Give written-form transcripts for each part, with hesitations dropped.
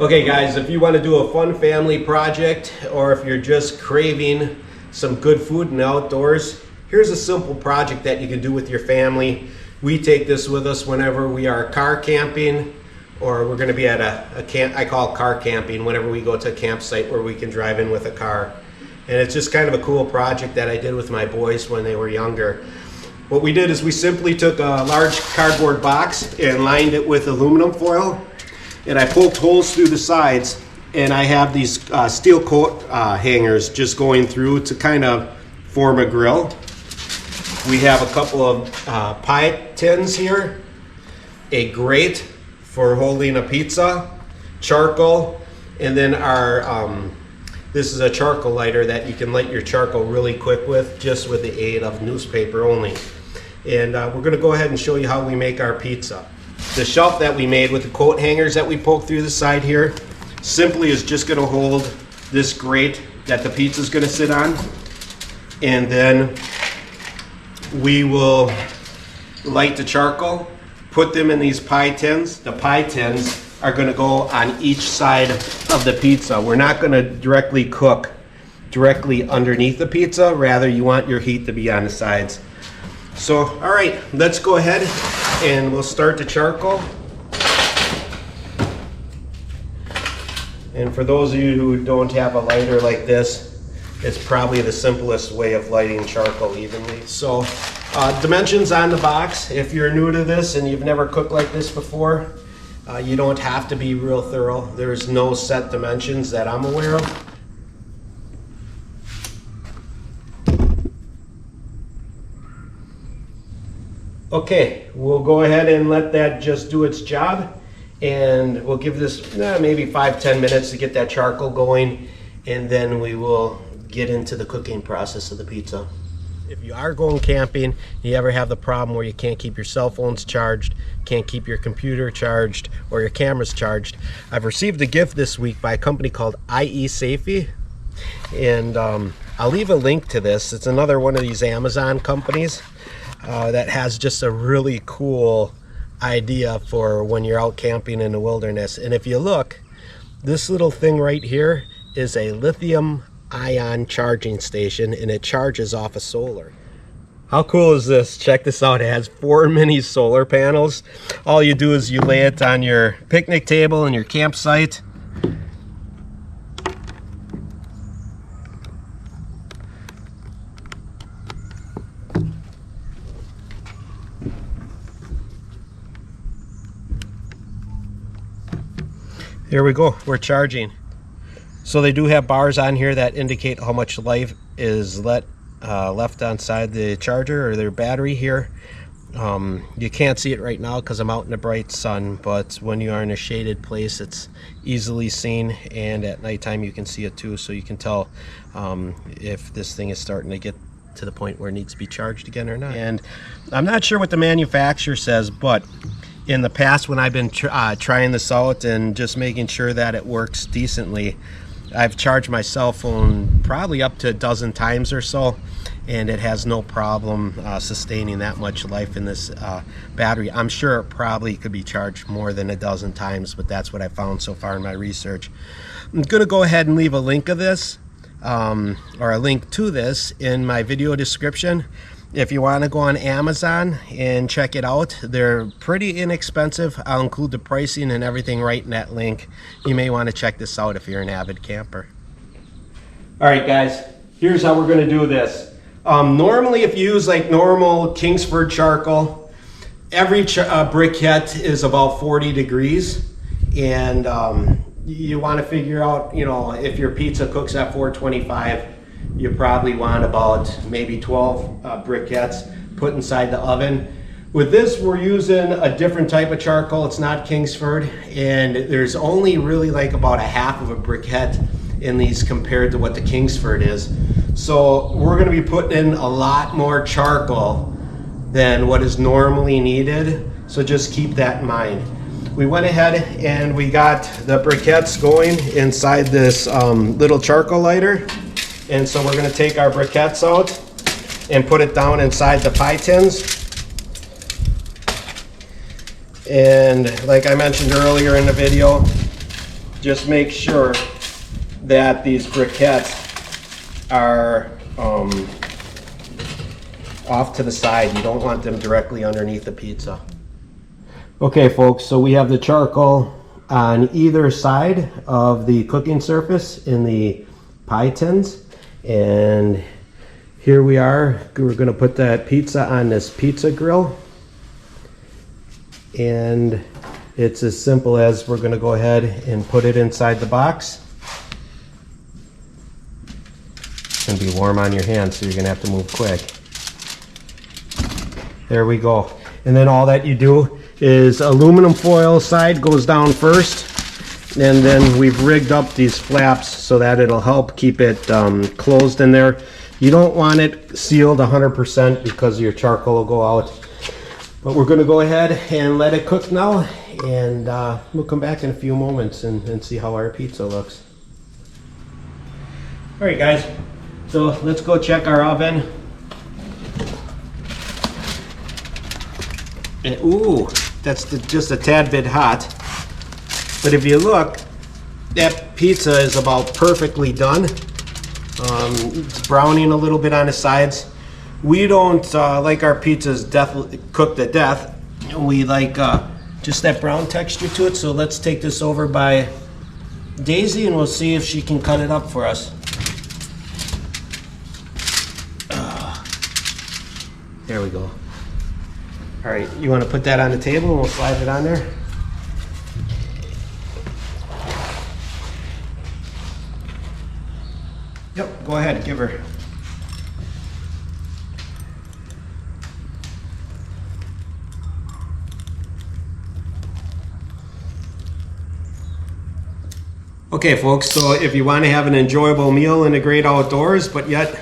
Okay guys, if you want to do a fun family project or if you're just craving some good food in the outdoors, here's a simple project that you can do with your family. We take this with us whenever we are car camping, or we're going to be at a camp. I call it car camping whenever we go to a campsite where we can drive in with a car. And it's just kind of a cool project that I did with my boys when they were younger. What we did is we simply took a large cardboard box and lined it with aluminum foil. And I poked holes through the sides, and I have these steel coat hangers just going through to kind of form a grill. We have a couple of pie tins here, a grate for holding a pizza, charcoal, and then our this is a charcoal lighter that you can light your charcoal really quick with, just with the aid of newspaper only. And we're going to go ahead and show you how we make our pizza. The shelf that we made with the coat hangers that we poked through the side here simply is just going to hold this grate that the pizza is going to sit on, and then we will light the charcoal, put them in these pie tins. The pie tins are going to go on each side of the pizza. We're not going to directly cook directly underneath the pizza, rather you want your heat to be on the sides. So all right, let's go ahead and we'll start the charcoal. And for those of you who don't have a lighter like this, it's probably the simplest way of lighting charcoal evenly. So dimensions on the box. If you're new to this and you've never cooked like this before, you don't have to be real thorough. There's no set dimensions that I'm aware of. Okay, we'll go ahead and let that just do its job, and we'll give this maybe 5-10 minutes to get that charcoal going, and then we will get into the cooking process of the pizza. If you are going camping, you ever have the problem where you can't keep your cell phones charged, can't keep your computer charged, or your cameras charged, I've received a gift this week by a company called IEsafy, and I'll leave a link to this. It's another one of these Amazon companies that has just a really cool idea for when you're out camping in the wilderness. And if you look, this little thing right here is a lithium ion charging station, and it charges off of solar. How cool is this? Check this out. It has 4 mini solar panels. All you do is you lay it on your picnic table in your campsite. Here we go, we're charging. So they do have bars on here that indicate how much life is left inside the charger or their battery here. You can't see it right now because I'm out in the bright sun, but when you are in a shaded place, it's easily seen, and at nighttime you can see it too, so you can tell if this thing is starting to get to the point where it needs to be charged again or not. And I'm not sure what the manufacturer says, but in the past when I've been trying this out and just making sure that it works decently, I've charged my cell phone probably up to a dozen times or so, and it has no problem sustaining that much life in this battery. I'm sure it probably could be charged more than a dozen times, but that's what I found so far in my research. I'm gonna go ahead and leave a link of this or a link to this in my video description. If you want to go on Amazon and check it out, they're pretty inexpensive. I'll include the pricing and everything right in that link. You may want to check this out if you're an avid camper. All right guys, here's how we're going to do this. Normally if you use like normal Kingsford charcoal, every briquette is about 40 degrees, and you want to figure out, you know, if your pizza cooks at 425, you probably want about maybe 12 briquettes put inside the oven. With this, we're using a different type of charcoal. It's not Kingsford, and there's only really like about a half of a briquette in these compared to what the Kingsford is. So we're going to be putting in a lot more charcoal than what is normally needed, so just keep that in mind. We went ahead and we got the briquettes going inside this little charcoal lighter. And so we're going to take our briquettes out and put it down inside the pie tins. And like I mentioned earlier in the video, just make sure that these briquettes are off to the side. You don't want them directly underneath the pizza. Okay folks, so we have the charcoal on either side of the cooking surface in the pie tins, and here we are. We're going to put that pizza on this pizza grill, and it's as simple as we're going to go ahead and put it inside the box. It's going to be warm on your hands, so you're going to have to move quick. There we go. And then all that you do is aluminum foil side goes down first, and then we've rigged up these flaps so that it'll help keep it closed in there. You don't want it sealed 100% because your charcoal will go out. But we're going to go ahead and let it cook now, and we'll come back in a few moments and see how our pizza looks. Alright guys, so let's go check our oven. And, ooh, that's just a tad bit hot. But if you look, that pizza is about perfectly done. It's browning a little bit on the sides. We don't like our pizzas definitely cooked to death. We like just that brown texture to it. So let's take this over by Daisy and we'll see if she can cut it up for us. There we go. All right, you want to put that on the table and we'll slide it on there? Yep, go ahead, give her. Okay folks, so if you want to have an enjoyable meal in the great outdoors, but yet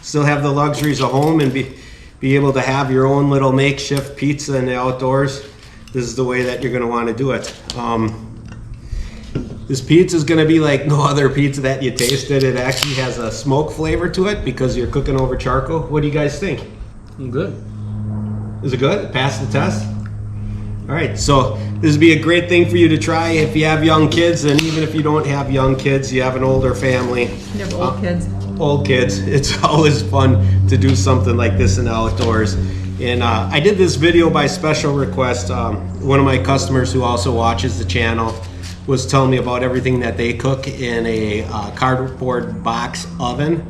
still have the luxuries of home and be able to have your own little makeshift pizza in the outdoors, this is the way that you're going to want to do it. This pizza is going to be like no other pizza that you tasted. It actually has a smoke flavor to it because you're cooking over charcoal. What do you guys think? Good. Is it good? Pass the test? All right, so this would be a great thing for you to try if you have young kids, and even if you don't have young kids, you have an older family. You have old kids. Old kids. It's always fun to do something like this in the outdoors. And I did this video by special request. One of my customers who also watches the channel was telling me about everything that they cook in a cardboard box oven.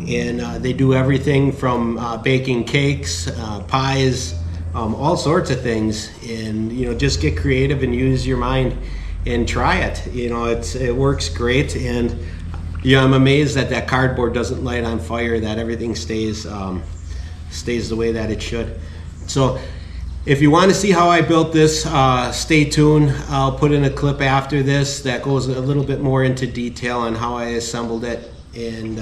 And they do everything from baking cakes, pies, all sorts of things. And you know, just get creative and use your mind and try it. You know, it works great. And yeah, I'm amazed that that cardboard doesn't light on fire, that everything stays the way that it should. So if you want to see how I built this, stay tuned. I'll put in a clip after this that goes a little bit more into detail on how I assembled it. And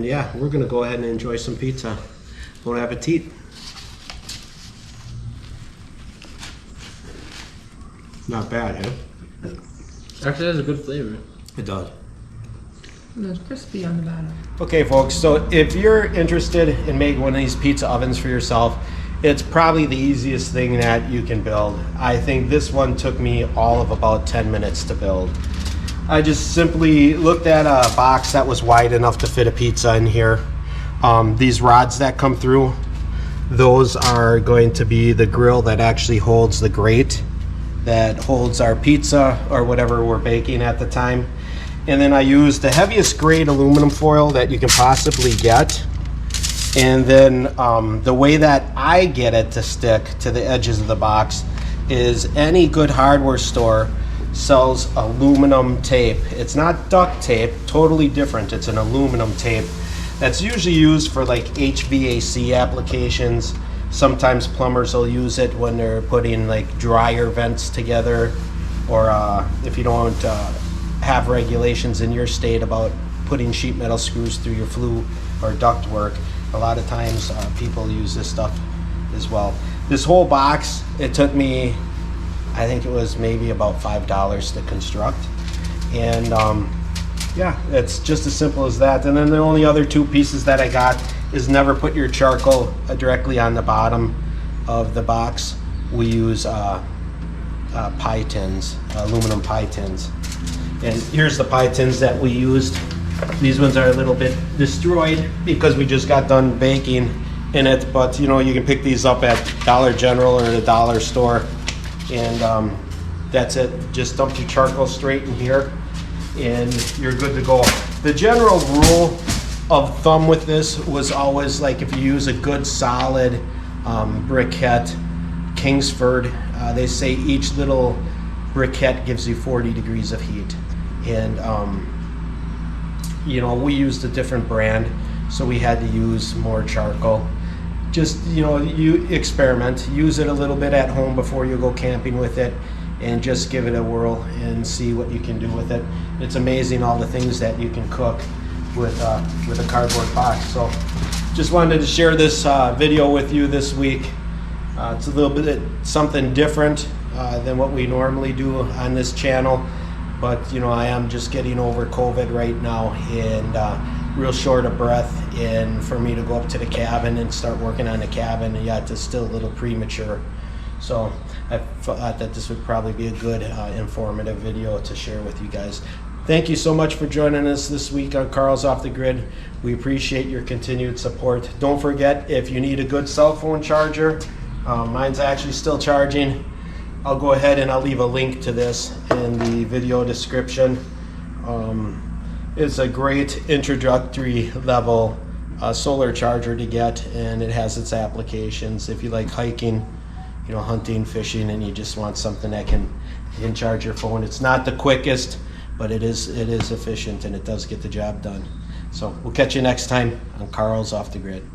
yeah, we're going to go ahead and enjoy some pizza. Bon appetit. Not bad, huh? Actually, has a good flavor. It does. And it's crispy on the bottom. Okay folks, so if you're interested in making one of these pizza ovens for yourself, it's probably the easiest thing that you can build. I think this one took me all of about 10 minutes to build. I just simply looked at a box that was wide enough to fit a pizza in here. These rods that come through, those are going to be the grill that actually holds the grate that holds our pizza or whatever we're baking at the time. And then I used the heaviest grade aluminum foil that you can possibly get. And then the way that I get it to stick to the edges of the box is any good hardware store sells aluminum tape. It's not duct tape, totally different. It's an aluminum tape that's usually used for like HVAC applications. Sometimes plumbers will use it when they're putting like dryer vents together, or if you don't have regulations in your state about putting sheet metal screws through your flue or duct work. A lot of times people use this stuff as well. This whole box, it took me, I think it was maybe about $5 to construct. And yeah, it's just as simple as that. And then the only other two pieces that I got is never put your charcoal directly on the bottom of the box. We use pie tins, aluminum pie tins. And here's the pie tins that we used. These ones are a little bit destroyed because we just got done baking in it, but you know, you can pick these up at Dollar General or the dollar store, and that's it. Just dump your charcoal straight in here and you're good to go. The general rule of thumb with this was always, like, if you use a good solid briquette, Kingsford, they say each little briquette gives you 40 degrees of heat. And you know, we used a different brand, so we had to use more charcoal. Just, you know, you experiment, use it a little bit at home before you go camping with it, and just give it a whirl and see what you can do with it. It's amazing all the things that you can cook with a cardboard box. So just wanted to share this video with you this week. It's a little bit something different than what we normally do on this channel, but you know, I am just getting over COVID right now, and real short of breath, and for me to go up to the cabin and start working on the cabin, yeah, it's still a little premature. So I thought that this would probably be a good informative video to share with you guys. Thank you so much for joining us this week on Carl's Off the Grid. We appreciate your continued support. Don't forget, if you need a good cell phone charger, mine's actually still charging. I'll go ahead and I'll leave a link to this in the video description. It's a great introductory level solar charger to get, and it has its applications. If you like hiking, you know, hunting, fishing, and you just want something that can charge your phone. It's not the quickest, but it is efficient, and it does get the job done. So we'll catch you next time on Carl's Off the Grid.